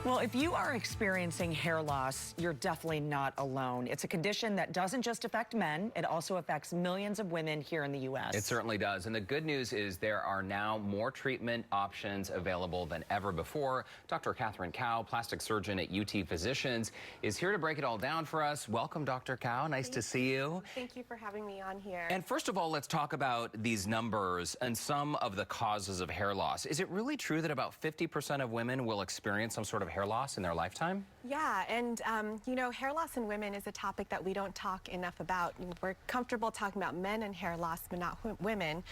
Well, if you are experiencing hair loss, you're definitely not alone. It's a condition that doesn't just affect men, it also affects millions of women here in the U.S. It certainly does. And the good news is there are now more treatment options available than ever before. Dr. Katherine Kao, plastic surgeon at UT Physicians, is here to break it all down for us. Welcome, Dr. Kao. Nice to see you. Thank you for having me on here. And first of all, let's talk about these numbers and some of the causes of hair loss. Is it really true that about 50% of women will experience some sort of hair loss in their lifetime? Yeah, and you know, hair loss in women is a topic that we don't talk enough about. We're comfortable talking about men and hair loss, but not women.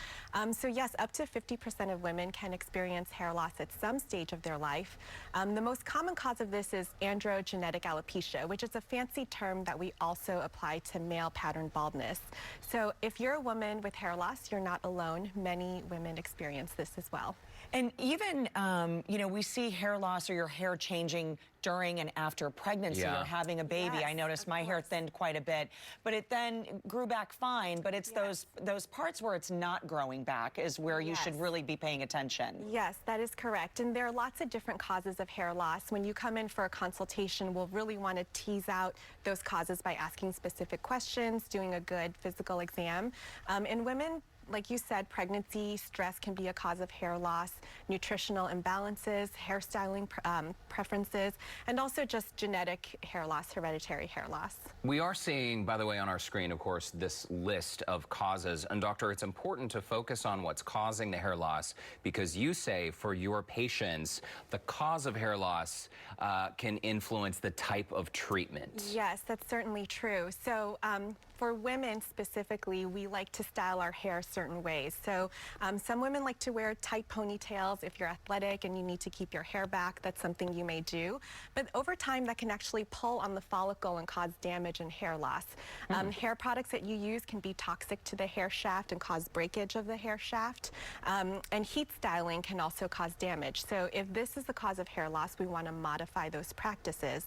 So yes, up to 50% of women can experience hair loss at some stage of their life. The most common cause of this is androgenetic alopecia, which is a fancy term that we also apply to male pattern baldness. So if you're a woman with hair loss, you're not alone. Many women experience this as well. And even, you know, we see hair loss or your hair changing during and after pregnancy or having a baby. Yes, I noticed my hair thinned quite a bit, but it then grew back fine. But it's those parts where it's not growing back is where you should really be paying attention. Yes, that is correct. And there are lots of different causes of hair loss. When you come in for a consultation, we'll really want to tease out those causes by asking specific questions, doing a good physical exam. In women, like you said, pregnancy, stress can be a cause of hair loss, nutritional imbalances, hairstyling preferences, and also just genetic hair loss, hereditary hair loss. We are seeing, by the way, on our screen, of course, this list of causes. And doctor, it's important to focus on what's causing the hair loss because you say for your patients, the cause of hair loss can influence the type of treatment. Yes, that's certainly true. So for women specifically, we like to style our hair certain ways. So some women like to wear tight ponytails. If you're athletic and you need to keep your hair back, that's something you may do. But over time, that can actually pull on the follicle and cause damage and hair loss. Hair products that you use can be toxic to the hair shaft and cause breakage of the hair shaft. And heat styling can also cause damage. So if this is the cause of hair loss, we want to modify those practices.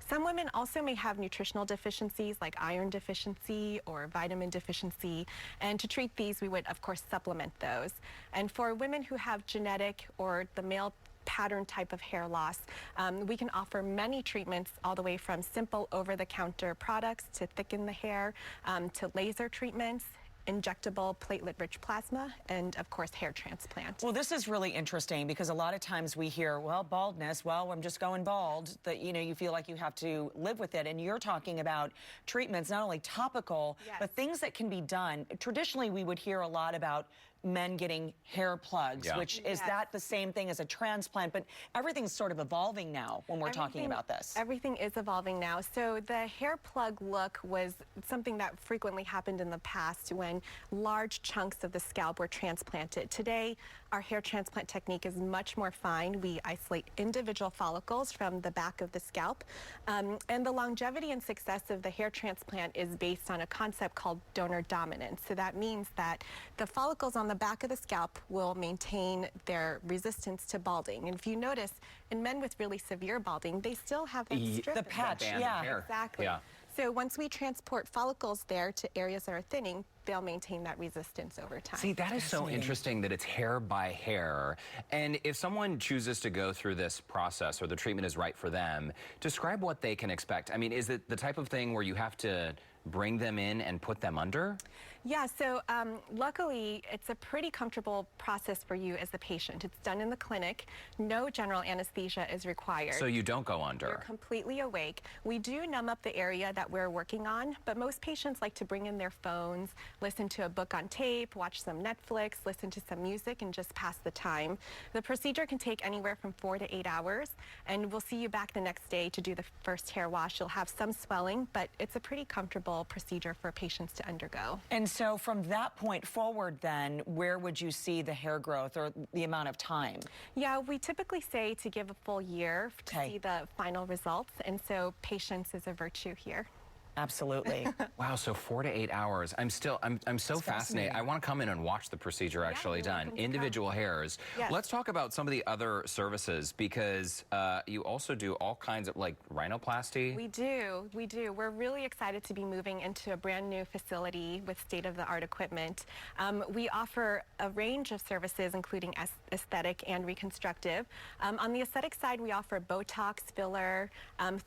Some women also may have nutritional deficiencies like iron deficiency or vitamin deficiency. And to treat these, we would, of course, supplement those. And for women who have genetic or the male pattern type of hair loss, we can offer many treatments all the way from simple over-the-counter products to thicken the hair, to laser treatments, injectable platelet-rich plasma, and of course hair transplant. Well, this is really interesting because a lot of times we hear, well, baldness, well, I'm just going bald, that, you know, you feel like you have to live with it. And you're talking about treatments, not only topical, but things that can be done. Traditionally, we would hear a lot about men getting hair plugs, which is that the same thing as a transplant, but everything's sort of evolving now when we're talking about this. Everything is evolving now. So the hair plug look was something that frequently happened in the past when large chunks of the scalp were transplanted. Today, our hair transplant technique is much more fine. We isolate individual follicles from the back of the scalp. And the longevity and success of the hair transplant is based on a concept called donor dominance. So that means that the follicles on the back of the scalp will maintain their resistance to balding. And if you notice, in men with really severe balding, they still have that strip. The patch, Exactly. So once we transport follicles there to areas that are thinning, they'll maintain that resistance over time. See, that is so interesting that it's hair by hair. And if someone chooses to go through this process or the treatment is right for them, describe what they can expect. I mean, is it the type of thing where you have to bring them in and put them under? Yeah, so luckily, it's a pretty comfortable process for you as the patient. It's done in the clinic. No general anesthesia is required. So you don't go under? You're completely awake. We do numb up the area that we're working on, but most patients like to bring in their phones, listen to a book on tape, watch some Netflix, listen to some music, and just pass the time. The procedure can take anywhere from 4 to 8 hours, and we'll see you back the next day to do the first hair wash. You'll have some swelling, but it's a pretty comfortable procedure for patients to undergo. And so from that point forward then, where would you see the hair growth or the amount of time? Yeah, we typically say to give a full year to see the final results, and so patience is a virtue here. Absolutely. Wow, so 4 to 8 hours. I'm so fascinated. I want to come in and watch the procedure actually done. Individual hairs. Yes. Let's talk about some of the other services, because you also do all kinds of like rhinoplasty. We do. We're really excited to be moving into a brand new facility with state-of-the-art equipment. We offer a range of services, including aesthetic and reconstructive. On the aesthetic side, we offer Botox, filler,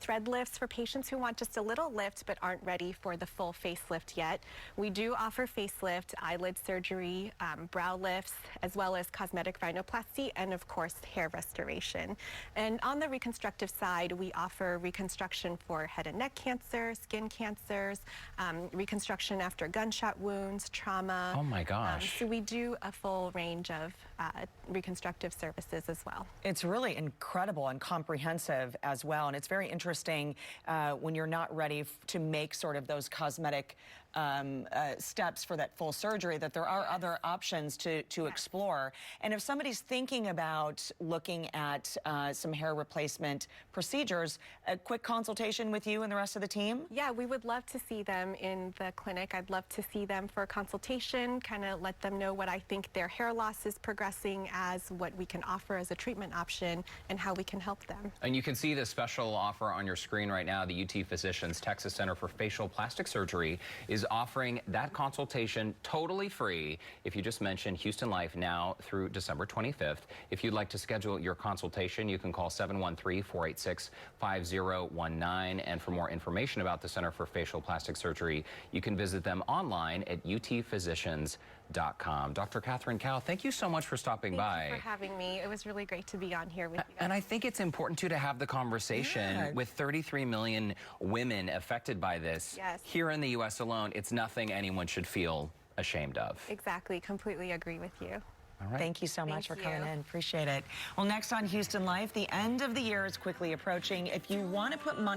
thread lifts for patients who want just a little lift but aren't ready for the full facelift yet. We do offer facelift, eyelid surgery, brow lifts, as well as cosmetic rhinoplasty, and of course hair restoration. And on the reconstructive side, we offer reconstruction for head and neck cancer, skin cancers, reconstruction after gunshot wounds, trauma. Oh my gosh. So we do a full range of reconstructive services as well. It's really incredible and comprehensive as well, and it's very interesting when you're not ready to make sort of those cosmetic steps for that full surgery, that there are other options to explore. And if somebody's thinking about looking at some hair replacement procedures, a quick consultation with you and the rest of the team? Yeah, we would love to see them in the clinic. I'd love to see them for a consultation, kind of let them know what I think their hair loss is progressing as, what we can offer as a treatment option, and how we can help them. And you can see the special offer on your screen right now. The UT Physicians Texas Center for Facial Plastic Surgery is offering that consultation totally free if you just mention Houston Life now through December 25th. If you'd like to schedule your consultation, you can call 713-486-5019. And for more information about the Center for Facial Plastic Surgery, you can visit them online at utphysicians.com. Dr. Katherine Kao, thank you so much for stopping by. Thank you for having me. It was really great to be on here with you guys. And I think it's important, too, to have the conversation with 33 million women affected by this. Yes. Here in the U.S. alone, it's nothing anyone should feel ashamed of. Exactly. Completely agree with you. All right. Thank you so much for coming in. Appreciate it. Well, next on Houston Life, the end of the year is quickly approaching. If you want to put money